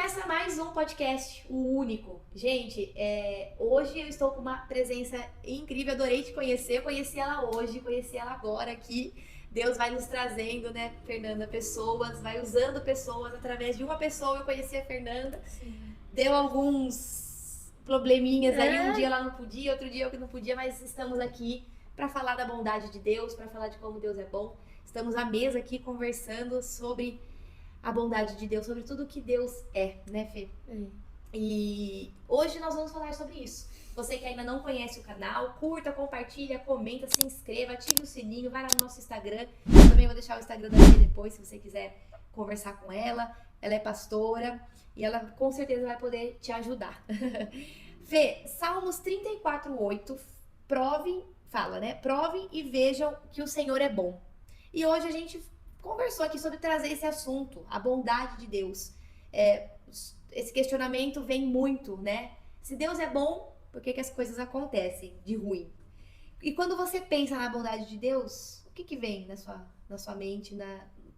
começa mais um podcast, o único. Gente, hoje eu estou com uma presença incrível, adorei te conhecer, eu conheci ela hoje, conheci ela agora aqui. Deus vai nos trazendo, né, Fernanda, pessoas, vai usando pessoas, através de uma pessoa eu conheci a Fernanda. Sim. Deu alguns probleminhas ali, um dia ela não podia, outro dia eu que não podia, mas estamos aqui para falar da bondade de Deus, para falar de como Deus é bom. Estamos à mesa aqui conversando sobre a bondade de Deus, sobre tudo que Deus é, né, Fê? E hoje nós vamos falar sobre isso. Você que ainda não conhece o canal, curta, compartilha, comenta, se inscreva, ative o sininho, vai lá no nosso Instagram. Eu também vou deixar o Instagram da Fê depois, se você quiser conversar com ela. Ela é pastora e ela com certeza vai poder te ajudar. Fê, Salmos 34:8, fala, né? Provem e vejam que o Senhor é bom. E hoje a gente conversou aqui sobre trazer esse assunto, a bondade de Deus. Esse questionamento vem muito, né? Se Deus é bom, por que as coisas acontecem de ruim? E quando você pensa na bondade de Deus, o que vem na sua mente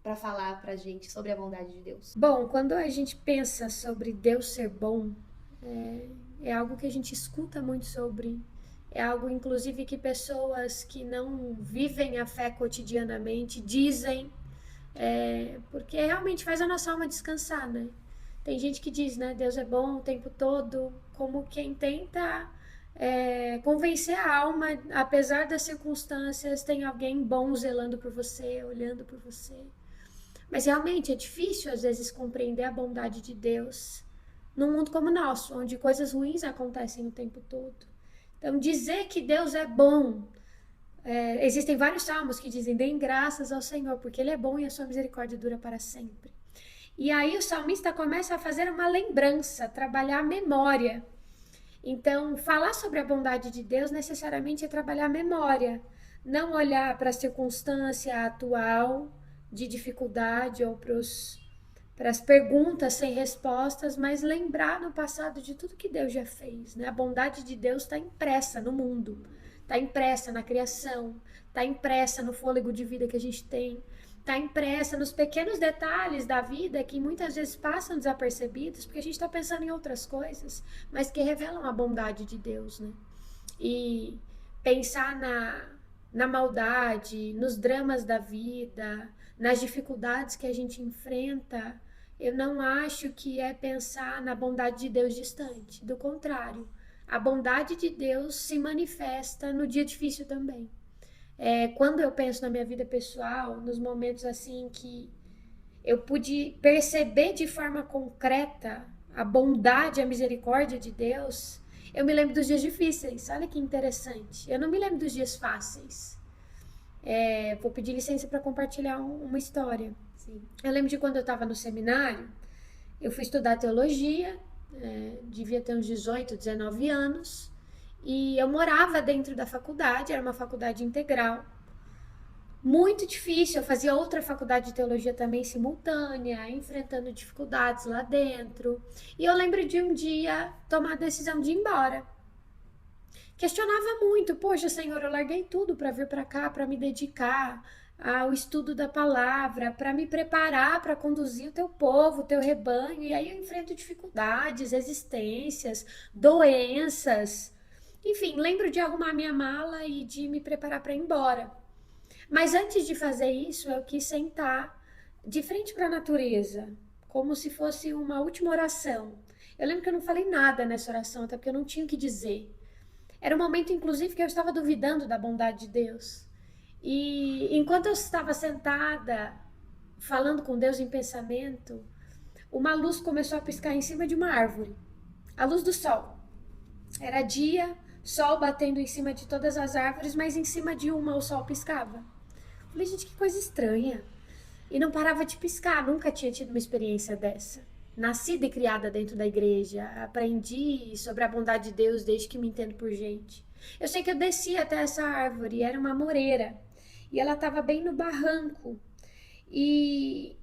para falar pra gente sobre a bondade de Deus? Bom, quando a gente pensa sobre Deus ser bom, é algo que a gente escuta muito sobre. É algo, inclusive, que pessoas que não vivem a fé cotidianamente dizem, porque realmente faz a nossa alma descansar, né? Tem gente que diz, né, Deus é bom o tempo todo, como quem tenta convencer a alma, apesar das circunstâncias, tem alguém bom zelando por você, olhando por você. Mas realmente é difícil, às vezes, compreender a bondade de Deus num mundo como o nosso, onde coisas ruins acontecem o tempo todo. Então, dizer que Deus é bom, existem vários salmos que dizem, deem graças ao Senhor, porque Ele é bom e a sua misericórdia dura para sempre. E aí o salmista começa a fazer uma lembrança, trabalhar a memória. Então, falar sobre a bondade de Deus necessariamente é trabalhar a memória, não olhar para a circunstância atual de dificuldade ou para as perguntas sem respostas, mas lembrar no passado de tudo que Deus já fez, né? A bondade de Deus está impressa no mundo, está impressa na criação, está impressa no fôlego de vida que a gente tem, está impressa nos pequenos detalhes da vida que muitas vezes passam desapercebidos porque a gente está pensando em outras coisas, mas que revelam a bondade de Deus, né? E pensar na maldade, nos dramas da vida, nas dificuldades que a gente enfrenta, eu não acho que é pensar na bondade de Deus distante. Do contrário, a bondade de Deus se manifesta no dia difícil também. Quando eu penso na minha vida pessoal, nos momentos assim que eu pude perceber de forma concreta a bondade e a misericórdia de Deus, eu me lembro dos dias difíceis. Olha que interessante. Eu não me lembro dos dias fáceis. Vou pedir licença para compartilhar uma história. Sim. Eu lembro de quando eu estava no seminário, eu fui estudar teologia, devia ter uns 18, 19 anos, e eu morava dentro da faculdade, era uma faculdade integral. Muito difícil, eu fazia outra faculdade de teologia também simultânea, enfrentando dificuldades lá dentro. E eu lembro de um dia tomar a decisão de ir embora. Questionava muito, poxa, Senhor, eu larguei tudo para vir para cá, para me dedicar ao estudo da palavra, para me preparar para conduzir o teu povo, o teu rebanho, e aí eu enfrento dificuldades, resistências, doenças. Enfim, lembro de arrumar minha mala e de me preparar para ir embora. Mas antes de fazer isso, eu quis sentar de frente para a natureza, como se fosse uma última oração. Eu lembro que eu não falei nada nessa oração, até porque eu não tinha o que dizer. Era um momento, inclusive, que eu estava duvidando da bondade de Deus. E enquanto eu estava sentada, falando com Deus em pensamento, uma luz começou a piscar em cima de uma árvore. A luz do sol. Era dia, sol batendo em cima de todas as árvores, mas em cima de uma o sol piscava. Falei, gente, que coisa estranha. E não parava de piscar, nunca tinha tido uma experiência dessa. Nascida e criada dentro da igreja, aprendi sobre a bondade de Deus desde que me entendo por gente. Eu sei que eu desci até essa árvore, era uma moreira, e ela estava bem no barranco. E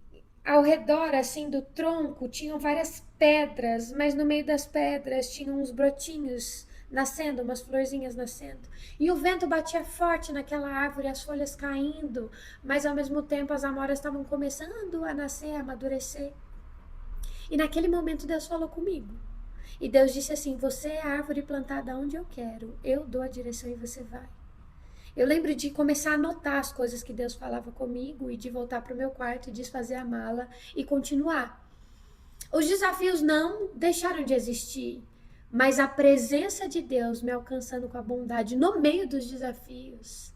ao redor, assim, do tronco, tinham várias pedras, mas no meio das pedras tinham uns brotinhos nascendo, umas florzinhas nascendo. E o vento batia forte naquela árvore, as folhas caindo, mas ao mesmo tempo as amoras estavam começando a nascer, a amadurecer. E naquele momento Deus falou comigo. E Deus disse assim: você é a árvore plantada onde eu quero. Eu dou a direção e você vai. Eu lembro de começar a anotar as coisas que Deus falava comigo e de voltar para o meu quarto e desfazer a mala e continuar. Os desafios não deixaram de existir, mas a presença de Deus me alcançando com a bondade no meio dos desafios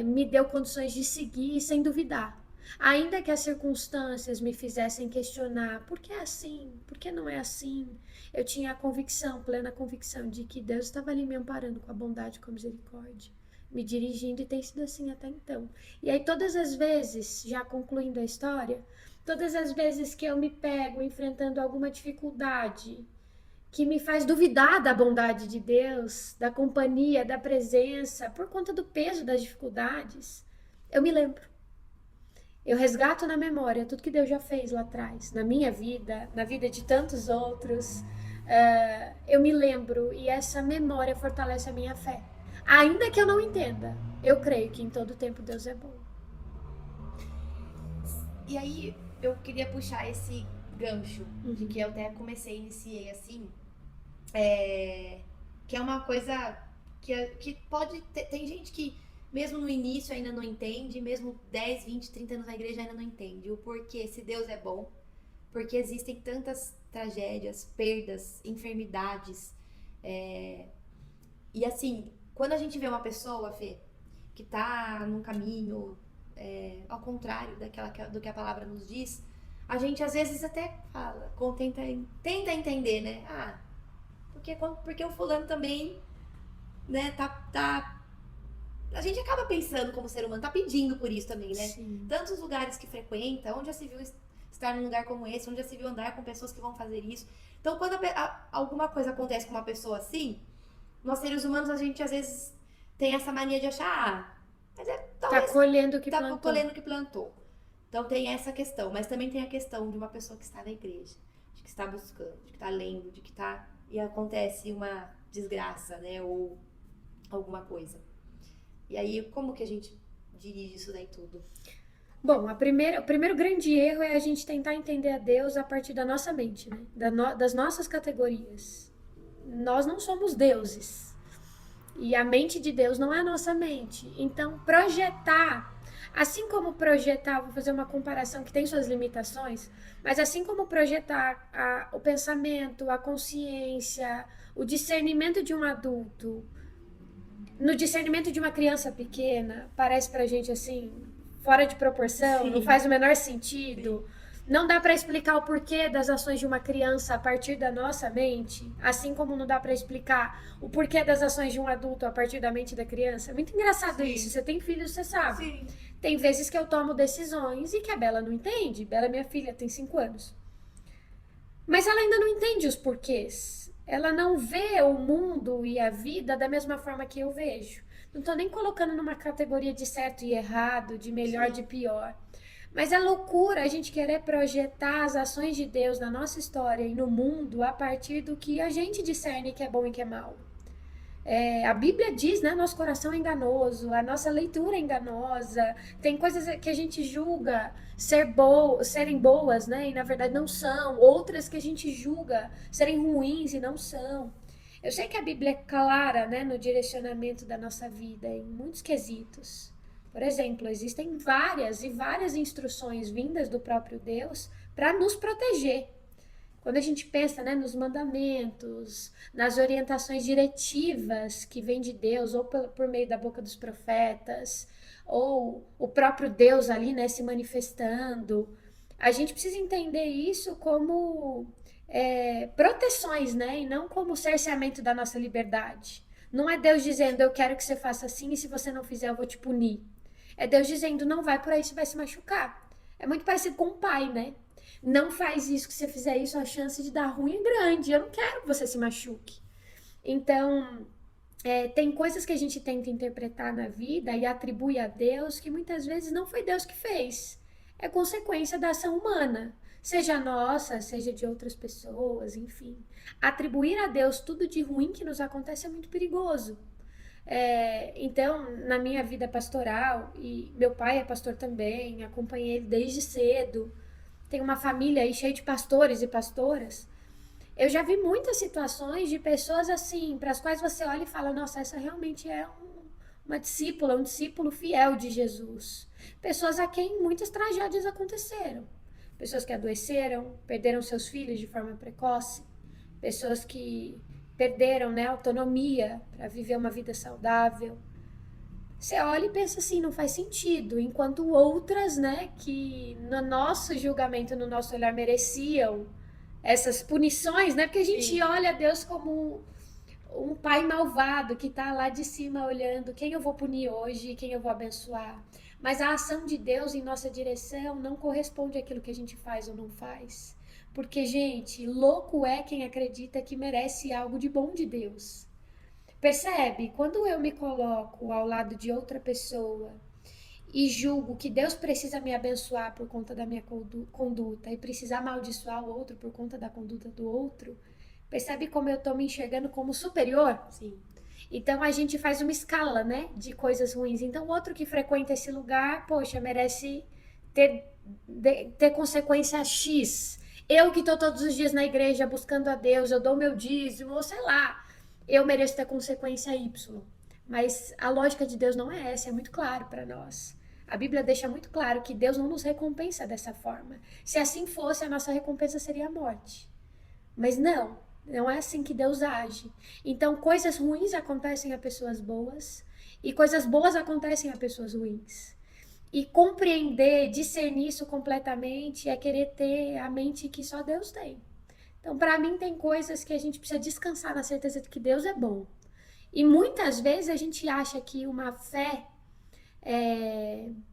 me deu condições de seguir sem duvidar. Ainda que as circunstâncias me fizessem questionar por que é assim, por que não é assim, eu tinha a convicção, plena convicção de que Deus estava ali me amparando com a bondade e com a misericórdia, me dirigindo, e tem sido assim até então. E aí todas as vezes, já concluindo a história, todas as vezes que eu me pego enfrentando alguma dificuldade que me faz duvidar da bondade de Deus, da companhia, da presença, por conta do peso das dificuldades, eu me lembro. Eu resgato na memória tudo que Deus já fez lá atrás, na minha vida, na vida de tantos outros. Eu me lembro e essa memória fortalece a minha fé. Ainda que eu não entenda, eu creio que em todo tempo Deus é bom. E aí eu queria puxar esse gancho de que eu até iniciei assim, que é uma coisa que pode ter, tem gente que mesmo no início ainda não entende, mesmo 10, 20, 30 anos na igreja ainda não entende o porquê, se Deus é bom, porque existem tantas tragédias, perdas, enfermidades, e assim, quando a gente vê uma pessoa, Fê, que tá num caminho ao contrário do que a palavra nos diz, a gente às vezes até fala, tenta entender, né? Porque o fulano também, né, a gente acaba pensando como ser humano, tá pedindo por isso também, né? Sim. Tantos lugares que frequenta, onde já se viu estar num lugar como esse, onde já se viu andar com pessoas que vão fazer isso. Então, quando alguma coisa acontece com uma pessoa assim, nós seres humanos, a gente às vezes tem essa mania de achar, mas talvez tá colhendo o que tá plantou. colhendo o que plantou. Então tem essa questão, mas também tem a questão de uma pessoa que está na igreja, de que está buscando, de que está lendo, de que está e acontece uma desgraça, né, ou alguma coisa. E aí, como que a gente dirige isso daí tudo? Bom, o primeiro grande erro é a gente tentar entender a Deus a partir da nossa mente, né? Das nossas categorias. Nós não somos deuses. E a mente de Deus não é a nossa mente. Então, assim como projetar, vou fazer uma comparação que tem suas limitações, mas assim como projetar o pensamento, a consciência, o discernimento de um adulto, no discernimento de uma criança pequena, parece pra gente assim, fora de proporção, Sim. Não faz o menor sentido. Sim. Não dá para explicar o porquê das ações de uma criança a partir da nossa mente, assim como não dá para explicar o porquê das ações de um adulto a partir da mente da criança. É muito engraçado Sim. isso. Você tem filhos, você sabe. Sim. Tem vezes que eu tomo decisões e que a Bela não entende. Bela é minha filha, tem 5 anos. Mas ela ainda não entende os porquês. Ela não vê o mundo e a vida da mesma forma que eu vejo. Não tô nem colocando numa categoria de certo e errado, de melhor, de pior. Mas é loucura a gente querer projetar as ações de Deus na nossa história e no mundo a partir do que a gente discerne que é bom e que é mal. A Bíblia diz, né? Nosso coração é enganoso, a nossa leitura é enganosa. Tem coisas que a gente julga serem boas, né? E na verdade não são. Outras que a gente julga serem ruins e não são. Eu sei que a Bíblia é clara, né? No direcionamento da nossa vida em muitos quesitos. Por exemplo, existem várias e várias instruções vindas do próprio Deus para nos proteger. Quando a gente pensa, né, nos mandamentos, nas orientações diretivas que vêm de Deus, ou por meio da boca dos profetas, ou o próprio Deus ali, né, se manifestando, a gente precisa entender isso como proteções, né, e não como cerceamento da nossa liberdade. Não é Deus dizendo, eu quero que você faça assim, e se você não fizer, eu vou te punir. É Deus dizendo, não vai por aí, você vai se machucar. É muito parecido com o pai, né? Não faz isso, que se você fizer isso, a chance de dar ruim é grande. Eu não quero que você se machuque. Então, tem coisas que a gente tenta interpretar na vida e atribui a Deus que muitas vezes não foi Deus que fez. É consequência da ação humana. Seja nossa, seja de outras pessoas, enfim. Atribuir a Deus tudo de ruim que nos acontece é muito perigoso. Então, na minha vida pastoral, e meu pai é pastor também, acompanhei ele desde cedo, tem uma família aí cheia de pastores e pastoras. Eu já vi muitas situações de pessoas assim, para as quais você olha e fala, nossa, essa realmente é uma discípula, um discípulo fiel de Jesus. Pessoas a quem muitas tragédias aconteceram. Pessoas que adoeceram, perderam seus filhos de forma precoce, pessoas que perderam, né, autonomia para viver uma vida saudável. Você olha e pensa assim, não faz sentido, enquanto outras, né, que no nosso julgamento, no nosso olhar mereciam essas punições, né? Porque a gente Sim. olha Deus como um pai malvado que tá lá de cima olhando quem eu vou punir hoje, quem eu vou abençoar. Mas a ação de Deus em nossa direção não corresponde àquilo que a gente faz ou não faz. Porque, gente, louco é quem acredita que merece algo de bom de Deus. Percebe? Quando eu me coloco ao lado de outra pessoa e julgo que Deus precisa me abençoar por conta da minha conduta e precisa amaldiçoar o outro por conta da conduta do outro, percebe como eu estou me enxergando como superior? Sim. Então a gente faz uma escala, né, de coisas ruins. Então o outro que frequenta esse lugar, poxa, merece ter consequência X. Eu que estou todos os dias na igreja buscando a Deus, eu dou meu dízimo, ou sei lá, eu mereço ter consequência Y. Mas a lógica de Deus não é essa, é muito claro para nós. A Bíblia deixa muito claro que Deus não nos recompensa dessa forma. Se assim fosse, a nossa recompensa seria a morte. Mas não, não é assim que Deus age. Então, coisas ruins acontecem a pessoas boas e coisas boas acontecem a pessoas ruins. E compreender, discernir isso completamente é querer ter a mente que só Deus tem. Então, para mim, tem coisas que a gente precisa descansar na certeza de que Deus é bom. E muitas vezes a gente acha que uma fé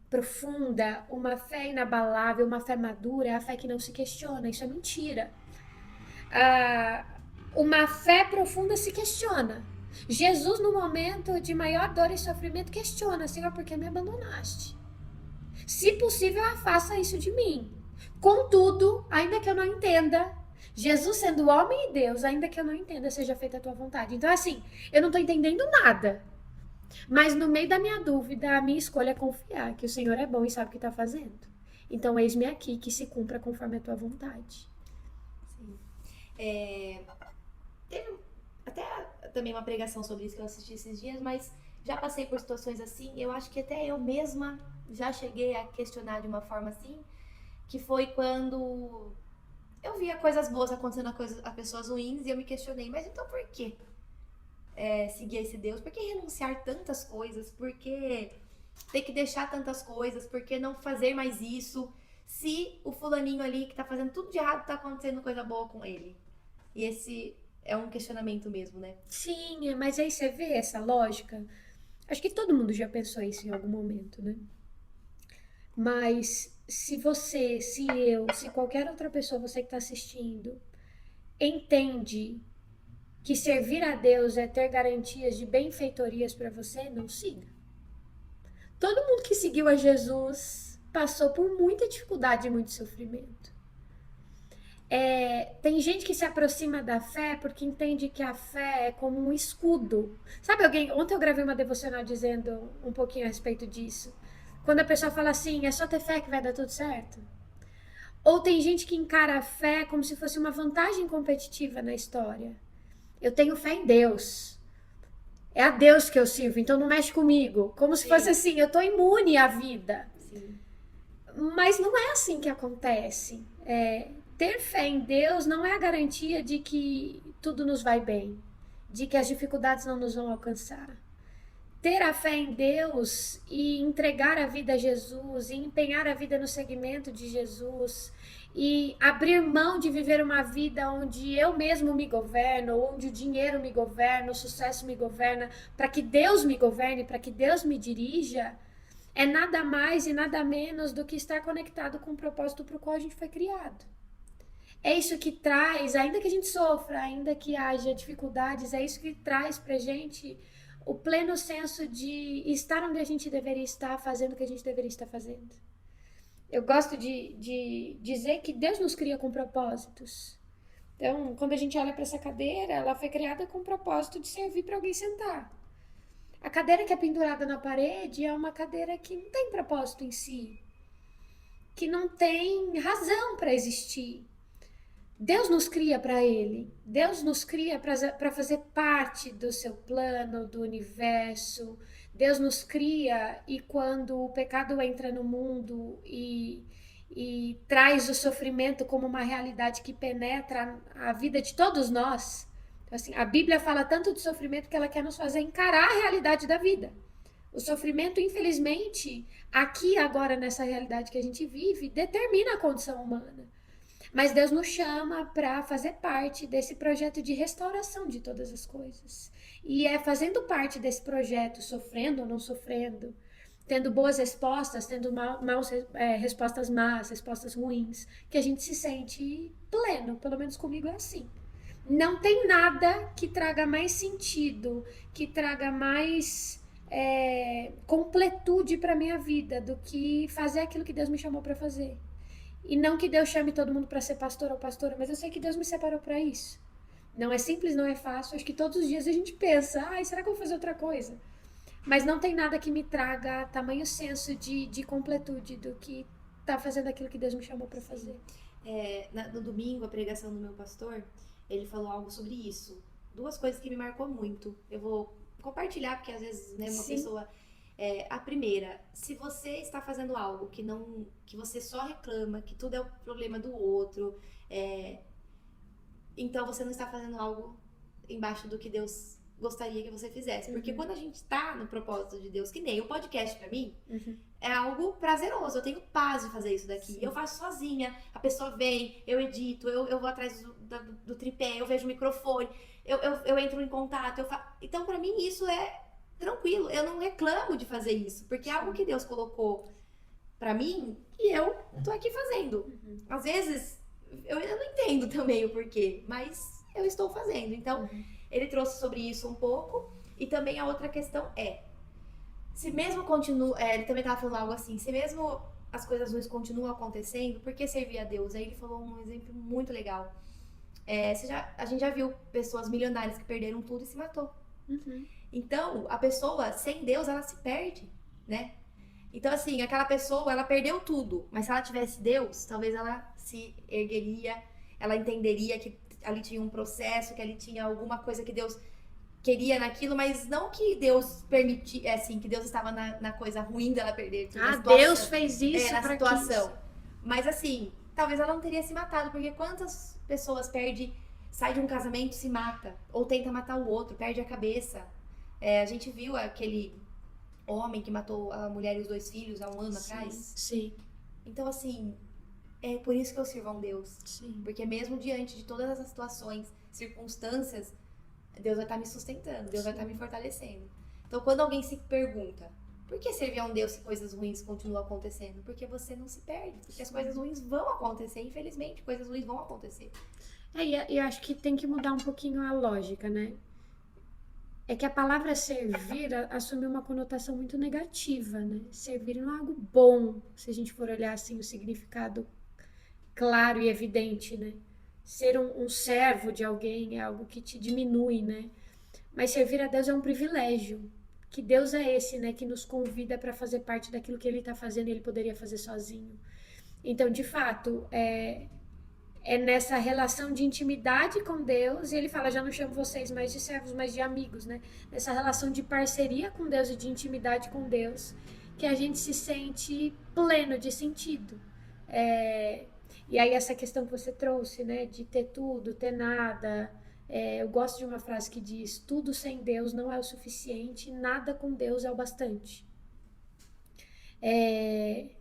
profunda, uma fé inabalável, uma fé madura é a fé que não se questiona. Isso é mentira. Ah, uma fé profunda se questiona. Jesus, no momento de maior dor e sofrimento, questiona: Senhor, por que me abandonaste? Se possível, afasta isso de mim. Contudo, ainda que eu não entenda, Jesus sendo homem e Deus, ainda que eu não entenda, seja feita a tua vontade. Então, assim, eu não estou entendendo nada. Mas no meio da minha dúvida, a minha escolha é confiar que o Senhor é bom e sabe o que está fazendo. Então, eis-me aqui, que se cumpra conforme a tua vontade. Sim. Teve até também uma pregação sobre isso que eu assisti esses dias, mas já passei por situações assim. Eu acho que até eu mesma já cheguei a questionar de uma forma assim, que foi quando eu via coisas boas acontecendo a pessoas ruins e eu me questionei, mas então por que seguir esse Deus? Por que renunciar tantas coisas? Por que ter que deixar tantas coisas? Por que não fazer mais isso? Se o fulaninho ali que tá fazendo tudo de errado tá acontecendo coisa boa com ele. E esse é um questionamento mesmo, né? Sim, mas aí você vê essa lógica. Acho que todo mundo já pensou isso em algum momento, né? Mas se você, se eu, se qualquer outra pessoa, você que está assistindo, entende que servir a Deus é ter garantias de benfeitorias para você, não siga. Todo mundo que seguiu a Jesus passou por muita dificuldade e muito sofrimento. Tem gente que se aproxima da fé porque entende que a fé é como um escudo. Sabe alguém? Ontem eu gravei uma devocional dizendo um pouquinho a respeito disso. Quando a pessoa fala assim, é só ter fé que vai dar tudo certo. Ou tem gente que encara a fé como se fosse uma vantagem competitiva na história. Eu tenho fé em Deus. É a Deus que eu sirvo, então não mexe comigo. Como se fosse assim, eu tô imune à vida. Sim. Mas não é assim que acontece. Ter fé em Deus não é a garantia de que tudo nos vai bem, de que as dificuldades não nos vão alcançar. Ter a fé em Deus e entregar a vida a Jesus, e empenhar a vida no seguimento de Jesus, e abrir mão de viver uma vida onde eu mesmo me governo, onde o dinheiro me governa, o sucesso me governa, para que Deus me governe, para que Deus me dirija, é nada mais e nada menos do que estar conectado com o propósito para o qual a gente foi criado. É isso que traz, ainda que a gente sofra, ainda que haja dificuldades, é isso que traz pra gente o pleno senso de estar onde a gente deveria estar, fazendo o que a gente deveria estar fazendo. Eu gosto de dizer que Deus nos cria com propósitos. Então, quando a gente olha para essa cadeira, ela foi criada com o propósito de servir para alguém sentar. A cadeira que é pendurada na parede é uma cadeira que não tem propósito em si. que não tem razão para existir. Deus nos cria para Ele. Deus nos cria para fazer parte do seu plano, do universo. Deus nos cria e quando o pecado entra no mundo e traz o sofrimento como uma realidade que penetra a vida de todos nós. Então, assim, a Bíblia fala tanto de sofrimento que ela quer nos fazer encarar a realidade da vida. O sofrimento, infelizmente, aqui agora nessa realidade que a gente vive, determina a condição humana. Mas Deus nos chama para fazer parte desse projeto de restauração de todas as coisas. E é fazendo parte desse projeto, sofrendo ou não sofrendo, tendo boas respostas, tendo respostas más, respostas ruins, que a gente se sente pleno. Pelo menos comigo é assim. Não tem nada que traga mais sentido, que traga mais completude para minha vida do que fazer aquilo que Deus me chamou para fazer. E não que Deus chame todo mundo para ser pastor ou pastora, mas eu sei que Deus me separou para isso. Não é simples, não é fácil. Acho que todos os dias a gente pensa, será que eu vou fazer outra coisa? Mas não tem nada que me traga tamanho senso de completude do que tá fazendo aquilo que Deus me chamou para fazer. No domingo, a pregação do meu pastor, ele falou algo sobre isso. 2 coisas que me marcou muito. Eu vou compartilhar, porque às vezes, né, uma pessoa... a primeira, se você está fazendo algo que você só reclama, que tudo é o problema do outro, então você não está fazendo algo embaixo do que Deus gostaria que você fizesse. Porque quando a gente está no propósito de Deus, que nem o podcast pra mim, é algo prazeroso. Eu tenho paz de fazer isso daqui. Sim. Eu faço sozinha, a pessoa vem, eu edito, eu vou atrás do tripé, eu vejo o microfone, eu entro em contato. Então, pra mim, isso é tranquilo, eu não reclamo de fazer isso, porque é algo que Deus colocou pra mim e eu tô aqui fazendo. Às vezes, eu não entendo também o porquê, mas eu estou fazendo. Então, ele trouxe sobre isso um pouco. E também a outra questão se mesmo ele também tava falando algo assim, se mesmo as coisas ruins continuam acontecendo, por que servir a Deus? Aí ele falou um exemplo muito legal. A gente já viu pessoas milionárias que perderam tudo e se matou. Então, a pessoa, sem Deus, ela se perde, né? Então, assim, aquela pessoa, ela perdeu tudo. Mas se ela tivesse Deus, talvez ela se ergueria, ela entenderia que ali tinha um processo, que ali tinha alguma coisa que Deus queria naquilo, mas não que Deus permitia, assim, que Deus estava na coisa ruim dela perder tudo. Deus fez isso na situação. Mas, assim, talvez ela não teria se matado, porque quantas pessoas sai de um casamento e se mata, ou tenta matar o outro, perde a cabeça. A gente viu aquele homem que matou a mulher e os 2 filhos há um ano atrás. Sim. Então, assim, é por isso que eu sirvo a um Deus. Sim. Porque mesmo diante de todas essas situações, circunstâncias, Deus vai estar me sustentando, Deus vai estar me fortalecendo. Então, quando alguém se pergunta, por que servir a um Deus se coisas ruins continuam acontecendo? Porque você não se perde, porque as coisas ruins vão acontecer, infelizmente, coisas ruins vão acontecer. E acho que tem que mudar um pouquinho a lógica, né? É que a palavra servir assume uma conotação muito negativa, né? Servir não é algo bom, se a gente for olhar assim o significado claro e evidente, né? Ser um servo de alguém é algo que te diminui, né? Mas servir a Deus é um privilégio. Que Deus é esse, né? Que nos convida para fazer parte daquilo que Ele está fazendo e Ele poderia fazer sozinho. Então, de fato, é nessa relação de intimidade com Deus, e ele fala, já não chamo vocês mais de servos, mas de amigos, né? Nessa relação de parceria com Deus e de intimidade com Deus, que a gente se sente pleno de sentido. E aí essa questão que você trouxe, né? De ter tudo, ter nada. Eu gosto de uma frase que diz, tudo sem Deus não é o suficiente, nada com Deus é o bastante.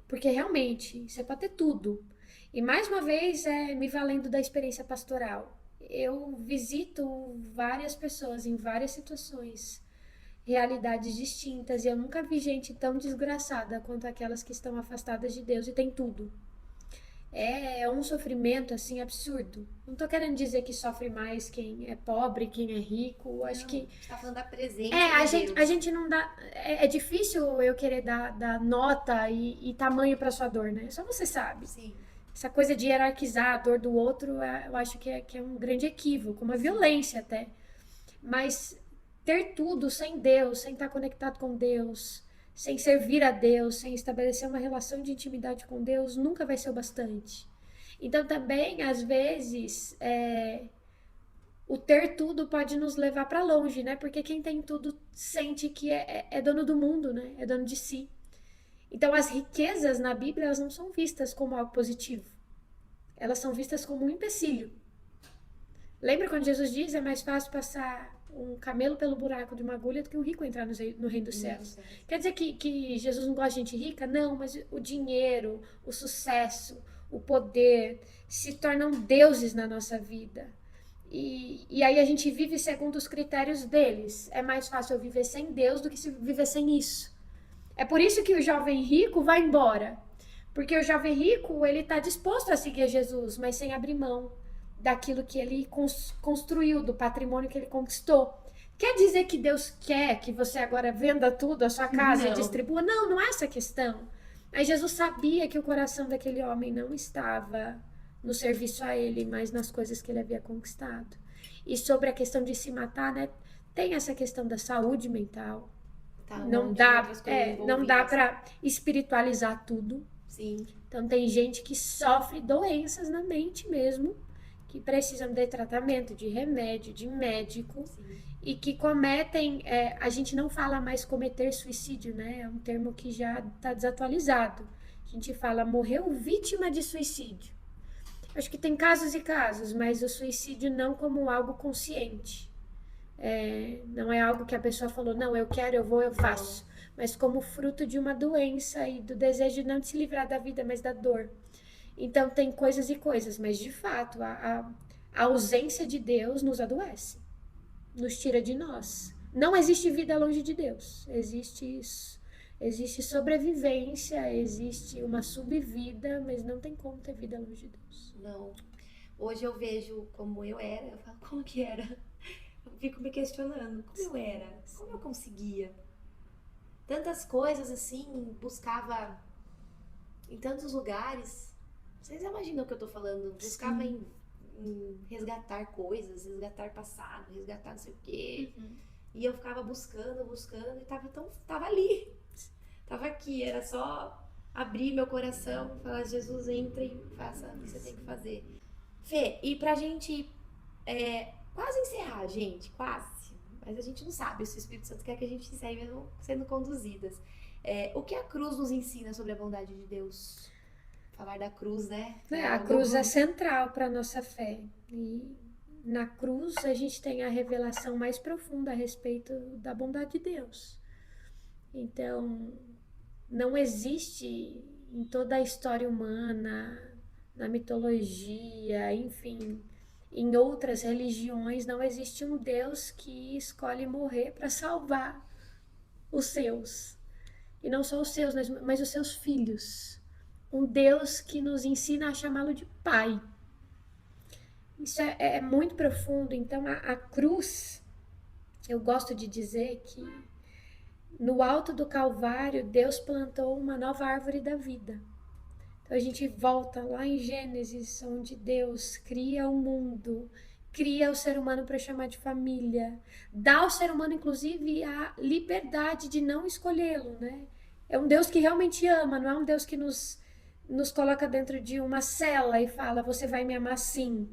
Porque realmente, você pode ter tudo. E mais uma vez, me valendo da experiência pastoral, eu visito várias pessoas em várias situações, realidades distintas, e eu nunca vi gente tão desgraçada quanto aquelas que estão afastadas de Deus e tem tudo. É um sofrimento, assim, absurdo. Não tô querendo dizer que sofre mais quem é pobre, quem é rico, acho que... Você tá falando da presença a gente não dá... É difícil eu querer dar nota e tamanho pra sua dor, né? Só você sabe. Sim. Essa coisa de hierarquizar a dor do outro, eu acho que é um grande equívoco, uma violência até. Mas ter tudo sem Deus, sem estar conectado com Deus, sem servir a Deus, sem estabelecer uma relação de intimidade com Deus, nunca vai ser o bastante. Então também, às vezes, o ter tudo pode nos levar para longe, né? Porque quem tem tudo sente que é dono do mundo, né? É dono de si. Então as riquezas na Bíblia, elas não são vistas como algo positivo. Elas são vistas como um empecilho. Lembra quando Jesus diz, é mais fácil passar um camelo pelo buraco de uma agulha do que um rico entrar no reino dos céus. Quer dizer que Jesus não gosta de gente rica? Não, mas o dinheiro, o sucesso, o poder se tornam deuses na nossa vida. E aí a gente vive segundo os critérios deles. É mais fácil eu viver sem Deus do que se viver sem isso. É por isso que o jovem rico vai embora. Porque o jovem rico, ele está disposto a seguir Jesus, mas sem abrir mão daquilo que ele construiu, do patrimônio que ele conquistou. Quer dizer que Deus quer que você agora venda tudo, a sua casa, e distribua? Não, não é essa a questão. Mas Jesus sabia que o coração daquele homem não estava no serviço a ele, mas nas coisas que ele havia conquistado. E sobre a questão de se matar, né? Tem essa questão da saúde mental. Tá, não dá para espiritualizar tudo. Sim. Então tem gente que sofre doenças na mente mesmo, que precisam de tratamento, de remédio, de médico. Sim. E que cometem, a gente não fala mais cometer suicídio, né? É um termo que já está desatualizado. A gente fala morreu vítima de suicídio. Acho que tem casos e casos, mas o suicídio não como algo consciente. Não é algo que a pessoa falou, não, eu quero, eu vou, eu faço. Mas como fruto de uma doença e do desejo não de se livrar da vida, mas da dor. Então tem coisas e coisas, mas de fato a ausência de Deus nos adoece, nos tira de nós. Não existe vida longe de Deus, existe sobrevivência, existe uma subvida, mas não tem como ter vida longe de Deus. Não. Hoje eu vejo como eu era, eu falo, como que era? Eu fico me questionando, como eu era? Como eu conseguia? Tantas coisas assim, buscava em tantos lugares. Vocês imaginam o que eu tô falando? Buscava em resgatar coisas, resgatar passado, resgatar não sei o quê. E eu ficava buscando e tava ali. Tava aqui, era só abrir meu coração, falar, Jesus, entra e faça o que você tem que fazer. Fê, e pra gente quase encerrar, gente, quase. Mas a gente não sabe se o Espírito Santo quer que a gente encerre mesmo sendo conduzidas. O que a cruz nos ensina sobre a bondade de Deus? Falar da cruz, né? A cruz é central para a nossa fé. E na cruz a gente tem a revelação mais profunda a respeito da bondade de Deus. Então, não existe em toda a história humana, na mitologia, enfim, em outras religiões, não existe um Deus que escolhe morrer para salvar os seus. E não só os seus, mas os seus filhos. Um Deus que nos ensina a chamá-lo de Pai. Isso é muito profundo. Então, a cruz, eu gosto de dizer que no alto do Calvário, Deus plantou uma nova árvore da vida. Então, a gente volta lá em Gênesis, onde Deus cria o mundo, cria o ser humano para chamar de família, dá ao ser humano, inclusive, a liberdade de não escolhê-lo, né? É um Deus que realmente ama, não é um Deus que nos coloca dentro de uma cela e fala, você vai me amar sim.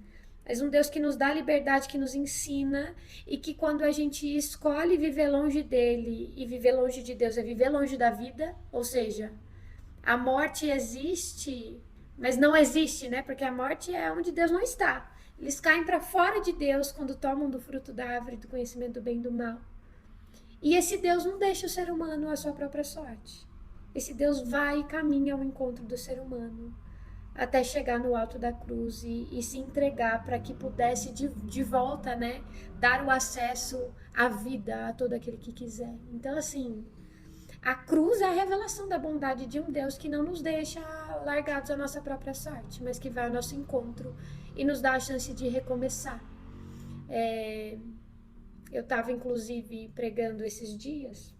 Mas um Deus que nos dá a liberdade, que nos ensina e que quando a gente escolhe viver longe dele e viver longe de Deus é viver longe da vida, ou seja, a morte existe, mas não existe, né? Porque a morte é onde Deus não está. Eles caem para fora de Deus quando tomam do fruto da árvore do conhecimento do bem e do mal. E esse Deus não deixa o ser humano à sua própria sorte. Esse Deus vai e caminha ao encontro do ser humano até chegar no alto da cruz e se entregar para que pudesse de volta, né, dar o acesso à vida a todo aquele que quiser. Então, assim, a cruz é a revelação da bondade de um Deus que não nos deixa largados à nossa própria sorte, mas que vai ao nosso encontro e nos dá a chance de recomeçar. Eu estava, inclusive, pregando esses dias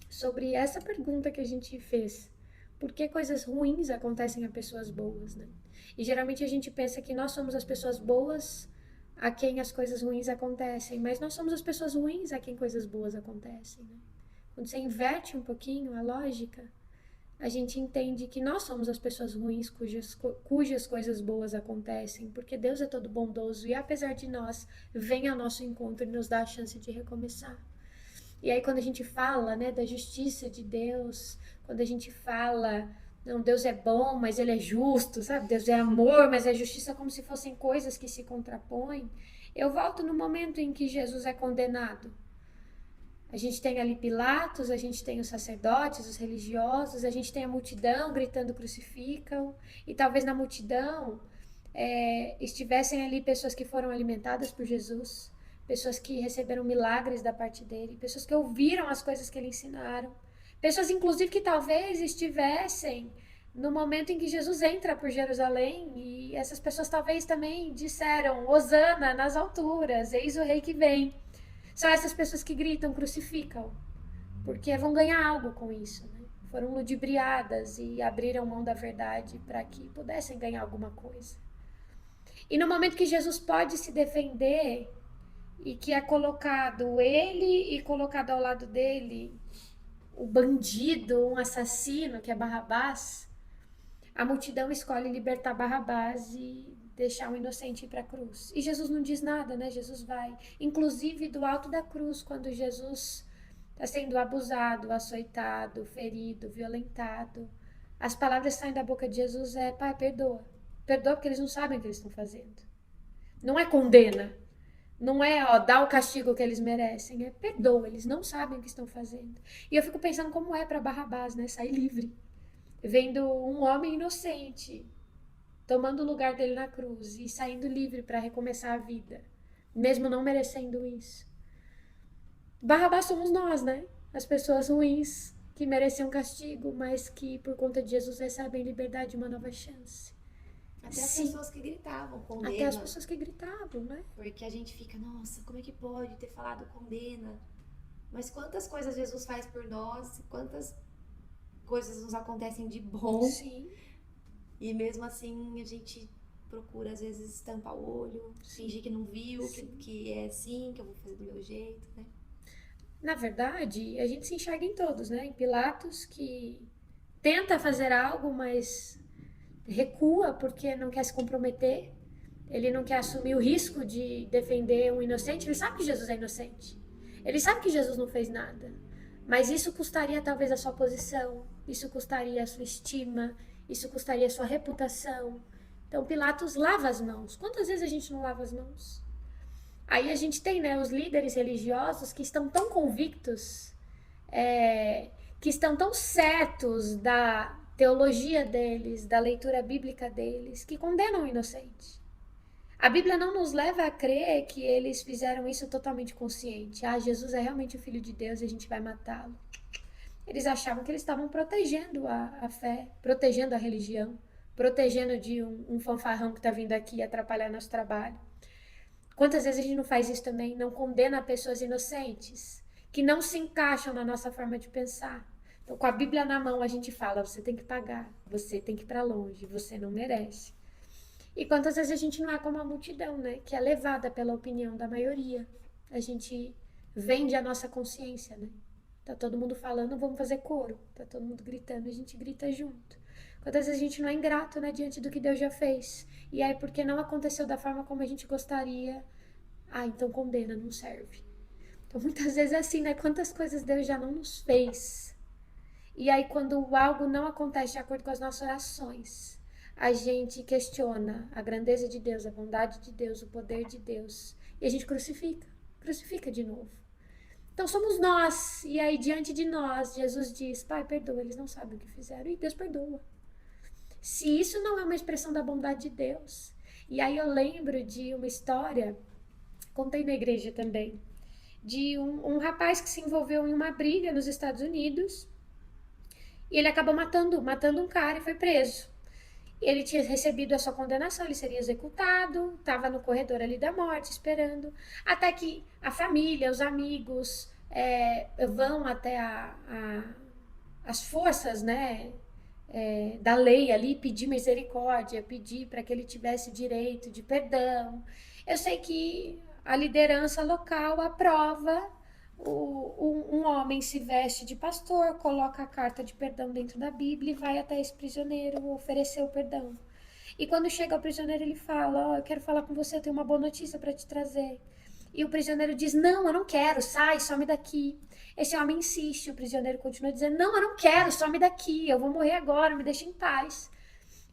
sobre essa pergunta que a gente fez. Por que coisas ruins acontecem a pessoas boas, né? E geralmente a gente pensa que nós somos as pessoas boas a quem as coisas ruins acontecem, mas nós somos as pessoas ruins a quem coisas boas acontecem, né? quando você inverte um pouquinho a lógica, a gente entende que nós somos as pessoas ruins cujas coisas boas acontecem, porque Deus é todo bondoso e apesar de nós, vem ao nosso encontro e nos dá a chance de recomeçar. E aí quando a gente fala, né, da justiça de Deus, quando a gente fala, não, Deus é bom, mas ele é justo, sabe? Deus é amor, mas é justiça, como se fossem coisas que se contrapõem. Eu volto no momento em que Jesus é condenado. A gente tem ali Pilatos, a gente tem os sacerdotes, os religiosos, a gente tem a multidão gritando crucificam, e talvez na multidão estivessem ali pessoas que foram alimentadas por Jesus, pessoas que receberam milagres da parte dele, pessoas que ouviram as coisas que ele ensinaram, pessoas inclusive que talvez estivessem no momento em que Jesus entra por Jerusalém, e essas pessoas talvez também disseram, Hosana nas alturas, eis o rei que vem. São essas pessoas que gritam, crucificam, porque vão ganhar algo com isso, né? Foram ludibriadas e abriram mão da verdade para que pudessem ganhar alguma coisa. E no momento que Jesus pode se defender e que é colocado ele e colocado ao lado dele o bandido, um assassino que é Barrabás, a multidão escolhe libertar Barrabás e deixar o inocente ir para a cruz. E Jesus não diz nada, né? Jesus vai. Inclusive do alto da cruz, quando Jesus está sendo abusado, açoitado, ferido, violentado, as palavras que saem da boca de Jesus é: Pai, perdoa. Perdoa porque eles não sabem o que eles estão fazendo. Não é condena. Não é, dá o castigo que eles merecem. É perdoa, eles não sabem o que estão fazendo. E eu fico pensando como é para Barrabás, né? Sair livre. Vendo um homem inocente tomando o lugar dele na cruz e saindo livre para recomeçar a vida, mesmo não merecendo isso. Barrabás somos nós, né? As pessoas ruins que mereciam castigo, mas que por conta de Jesus recebem liberdade e uma nova chance. Até as pessoas que gritavam, condena. Até as pessoas que gritavam, né? Porque a gente fica, nossa, como é que pode ter falado condena? Mas quantas coisas Jesus faz por nós, quantas coisas nos acontecem de bom. Sim. E mesmo assim a gente procura às vezes tampar o olho, fingir que não viu, que é assim, que eu vou fazer do meu jeito, né? Na verdade, a gente se enxerga em todos, né? Em Pilatos, que tenta fazer algo, mas recua porque não quer se comprometer. Ele não quer assumir o risco de defender um inocente. Ele sabe que Jesus é inocente. Ele sabe que Jesus não fez nada. Mas isso custaria talvez a sua posição, isso custaria a sua estima, isso custaria a sua reputação. Então Pilatos lava as mãos. Quantas vezes a gente não lava as mãos? Aí a gente tem, né, os líderes religiosos que estão tão convictos, que estão tão certos da teologia deles, da leitura bíblica deles, que condenam o inocente. A Bíblia não nos leva a crer que eles fizeram isso totalmente consciente. Jesus é realmente o Filho de Deus e a gente vai matá-lo. Eles achavam que eles estavam protegendo a fé, protegendo a religião, protegendo de um fanfarrão que está vindo aqui atrapalhar nosso trabalho. Quantas vezes a gente não faz isso também? Não condena pessoas inocentes, que não se encaixam na nossa forma de pensar. Então, com a Bíblia na mão, a gente fala, você tem que pagar, você tem que ir para longe, você não merece. E quantas vezes a gente não é como a multidão, né? Que é levada pela opinião da maioria. A gente vende a nossa consciência, né? Tá todo mundo falando, vamos fazer coro. Tá todo mundo gritando, a gente grita junto. Quantas vezes a gente não é ingrato, né? Diante do que Deus já fez. E aí, porque não aconteceu da forma como a gente gostaria, então condena, não serve. Então, muitas vezes é assim, né? Quantas coisas Deus já não nos fez. E aí, quando algo não acontece de acordo com as nossas orações, a gente questiona a grandeza de Deus, a bondade de Deus, o poder de Deus. E a gente crucifica de novo. Então somos nós. E aí diante de nós, Jesus diz, Pai, perdoa, eles não sabem o que fizeram. E Deus perdoa. Se isso não é uma expressão da bondade de Deus. E aí eu lembro de uma história, contei na igreja também, de um rapaz que se envolveu em uma briga nos Estados Unidos. E ele acabou matando um cara e foi preso. Ele tinha recebido a sua condenação, ele seria executado, estava no corredor ali da morte, esperando, até que a família, os amigos vão até as forças, né, da lei ali, pedir misericórdia, pedir para que ele tivesse direito de perdão. Eu sei que a liderança local aprova Um homem se veste de pastor, coloca a carta de perdão dentro da Bíblia e vai até esse prisioneiro oferecer o perdão. E quando chega o prisioneiro, ele fala: eu quero falar com você, eu tenho uma boa notícia para te trazer. E o prisioneiro diz: não, eu não quero, sai, some daqui. Esse homem insiste, o prisioneiro continua dizendo: não, eu não quero, some daqui, eu vou morrer agora, me deixa em paz.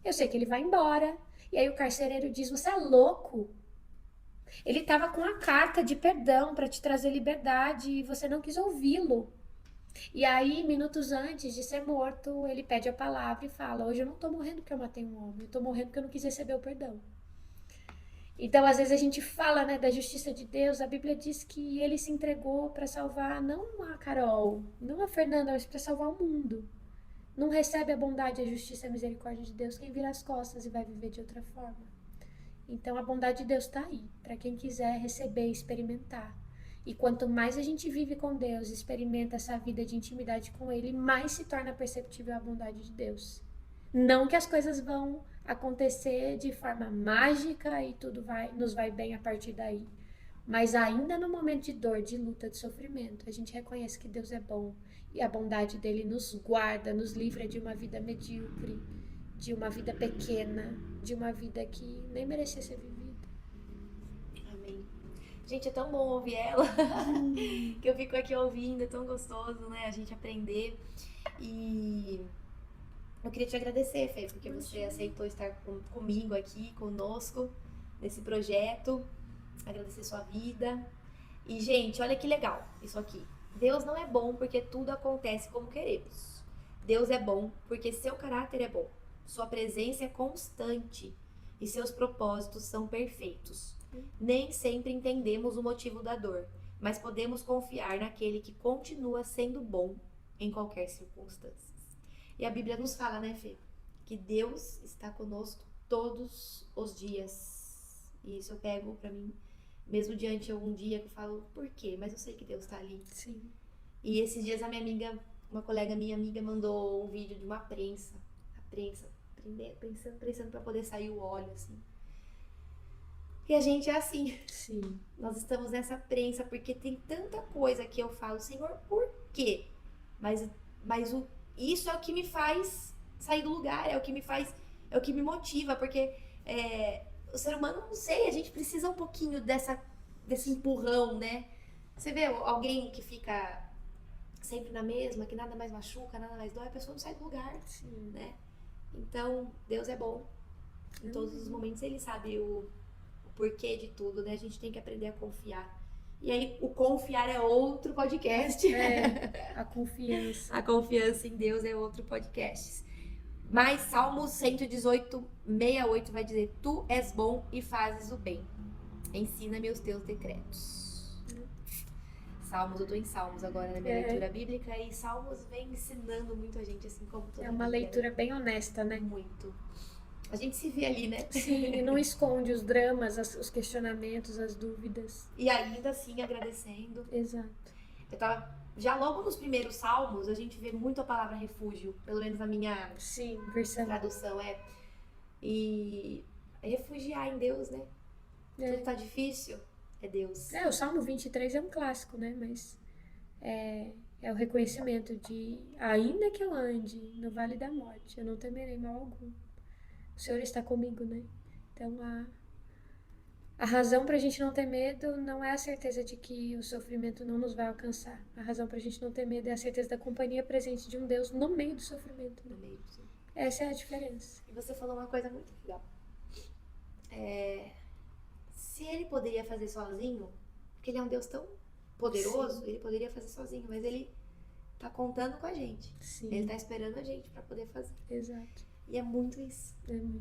Eu sei que ele vai embora. E aí o carcereiro diz: você é louco? Ele estava com a carta de perdão para te trazer liberdade e você não quis ouvi-lo. E aí, minutos antes de ser morto, ele pede a palavra e fala: hoje eu não tô morrendo porque eu matei um homem, eu tô morrendo porque eu não quis receber o perdão. Então, às vezes a gente fala, né, da justiça de Deus. A Bíblia diz que ele se entregou para salvar não a Carol, não a Fernanda, mas para salvar o mundo. Não recebe a bondade, a justiça e a misericórdia de Deus quem vira as costas e vai viver de outra forma. Então, a bondade de Deus está aí, para quem quiser receber e experimentar. E quanto mais a gente vive com Deus, experimenta essa vida de intimidade com Ele, mais se torna perceptível a bondade de Deus. Não que as coisas vão acontecer de forma mágica e tudo nos vai bem a partir daí. Mas ainda no momento de dor, de luta, de sofrimento, a gente reconhece que Deus é bom. E a bondade dele nos guarda, nos livra de uma vida medíocre, de uma vida pequena, de uma vida que nem merecia ser vivida. Amém. Gente, é tão bom ouvir ela, que eu fico aqui ouvindo, é tão gostoso, né, a gente aprender. E eu queria te agradecer, Fê, porque você aceitou estar comigo aqui, conosco, nesse projeto, agradecer sua vida. E, gente, olha que legal isso aqui. Deus não é bom porque tudo acontece como queremos. Deus é bom porque seu caráter é bom, sua presença é constante e seus propósitos são perfeitos. Nem sempre entendemos o motivo da dor, mas podemos confiar naquele que continua sendo bom em qualquer circunstância. E a Bíblia nos fala, né, Fê? Que Deus está conosco todos os dias. E isso eu pego pra mim, mesmo diante de algum dia que eu falo, por quê? Mas eu sei que Deus tá ali. Sim. E esses dias a minha amiga, uma colega minha amiga, mandou um vídeo de uma prensa. A prensa, prensando pra poder sair o óleo, assim. E a gente é assim. Sim. Nós estamos nessa prensa porque tem tanta coisa que eu falo, Senhor, por quê? Mas isso é o que me faz sair do lugar, é o que me faz, é o que me motiva, porque o ser humano, não sei, a gente precisa um pouquinho desse empurrão, né? Você vê alguém que fica sempre na mesma, que nada mais machuca, nada mais dói, a pessoa não sai do lugar, Sim. né? Então, Deus é bom. Em todos os momentos Ele sabe o porquê de tudo, né? A gente tem que aprender a confiar. E aí, o confiar é outro podcast. A confiança. A confiança em Deus é outro podcast. Mas Salmos 118, 68 vai dizer: Tu és bom e fazes o bem. Ensina-me os teus decretos. Salmos, eu tô em Salmos agora na minha leitura bíblica. E Salmos vem ensinando muito a gente, assim como toda É uma leitura bem honesta, né? Muito. A gente se vê ali, né? Sim, e não esconde os dramas, os questionamentos, as dúvidas. E ainda assim agradecendo. Exato. Eu tava, já logo nos primeiros salmos, a gente vê muito a palavra refúgio, pelo menos na minha tradução, E refugiar em Deus, né? Tudo tá difícil, é Deus. O Salmo 23 é um clássico, né? Mas é o reconhecimento de, ainda que eu ande no vale da morte, eu não temerei mal algum. O Senhor está comigo, né? Então, a razão pra gente não ter medo não é a certeza de que o sofrimento não nos vai alcançar. A razão pra gente não ter medo é a certeza da companhia presente de um Deus no meio do sofrimento. Né? No meio do sofrimento. Essa é a diferença. E você falou uma coisa muito legal. Se Ele poderia fazer sozinho, porque Ele é um Deus tão poderoso, Ele poderia fazer sozinho, mas Ele tá contando com a gente. Sim. Ele tá esperando a gente pra poder fazer. Exato. E é muito isso.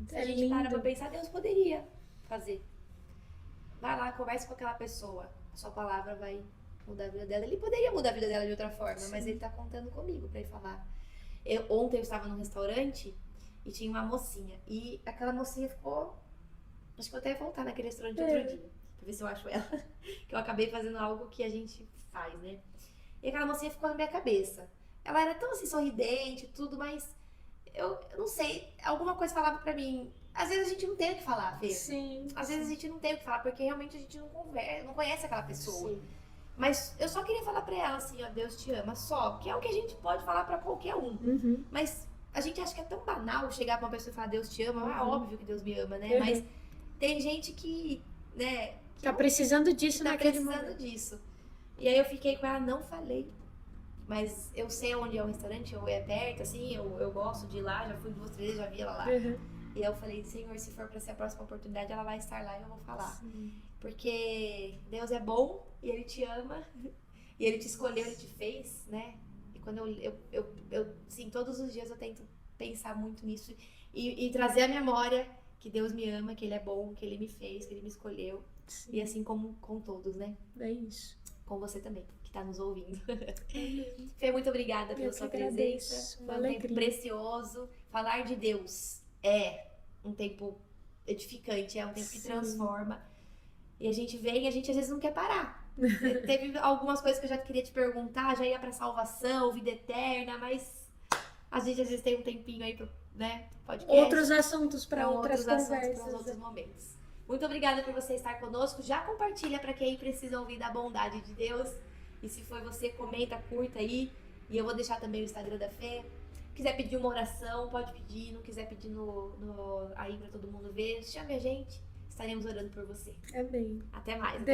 Se a gente para pra pensar, Deus poderia fazer. Vai lá, converse com aquela pessoa. A sua palavra vai mudar a vida dela. Ele poderia mudar a vida dela de outra forma, mas Ele tá contando comigo pra Ele falar. Ontem eu estava num restaurante e tinha uma mocinha. E aquela mocinha ficou... Acho que eu até ia voltar naquele restaurante outro dia. Pra ver se eu acho ela. Que eu acabei fazendo algo que a gente faz, né? E aquela mocinha ficou na minha cabeça. Ela era tão assim, sorridente e tudo, mas... Eu não sei, alguma coisa falava pra mim. Às vezes a gente não tem o que falar, Fê. Sim. Às vezes a gente não tem o que falar, porque realmente a gente não conhece aquela pessoa. Sim. Mas eu só queria falar pra ela assim, ó, Deus te ama, só. Que é o que a gente pode falar pra qualquer um. Uhum. Mas a gente acha que é tão banal chegar pra uma pessoa e falar Deus te ama. Ah, óbvio que Deus me ama, né? Uhum. Mas tem gente que, né, que Tá precisando disso tá naquele precisando momento. disso. E aí eu fiquei com ela, não falei. Mas eu sei onde é o restaurante, ou é perto, assim, eu gosto de ir lá, já fui 2, 3 vezes, já vi ela lá. Uhum. E aí eu falei, Senhor, se for pra ser a próxima oportunidade, ela vai estar lá e eu vou falar. Sim. Porque Deus é bom e Ele te ama, e Ele te escolheu, Ele te fez, né? E quando sim, todos os dias eu tento pensar muito nisso e trazer à memória que Deus me ama, que Ele é bom, que Ele me fez, que Ele me escolheu. Sim. E assim como com todos, né? É isso. Com você também, que tá nos ouvindo. Amém. Fê, muito obrigada pela Eu sua que agradeço. presença. Uma Foi um tempo alegria. precioso. Falar de Deus é um tempo edificante, é um tempo que Sim. transforma. E a gente vem e a gente às vezes não quer parar. Teve algumas coisas que eu já queria te perguntar, já ia pra salvação, vida eterna, mas a gente às vezes tem um tempinho aí pro, né, podcast. Outros assuntos para outras outros assuntos, conversas. para outros momentos. Muito obrigada por você estar conosco. Já compartilha para quem precisa ouvir da bondade de Deus. E se foi você, comenta, curta aí. E eu vou deixar também o Instagram da Fê. Quiser pedir uma oração, pode pedir. Não quiser pedir aí para todo mundo ver, chame a gente. Estaremos orando por você. Amém. Até mais. Deixa